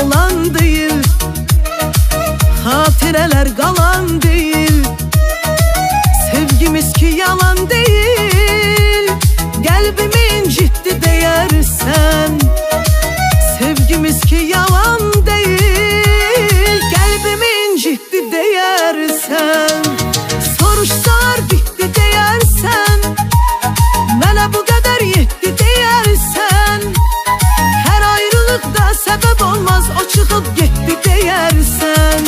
yalan değil, hatireler kalan değil. Sevgimiz ki yalan değil, kalbimi incitti deyersen. Sevgimiz ki yalan değil, kalbimi incitti deyersen. Soruşsalar bitti deyersen, mənə bu qədər yetti deyersen. Her ayrılıkta sebep olmaz, o çıkıp gitti deyersen.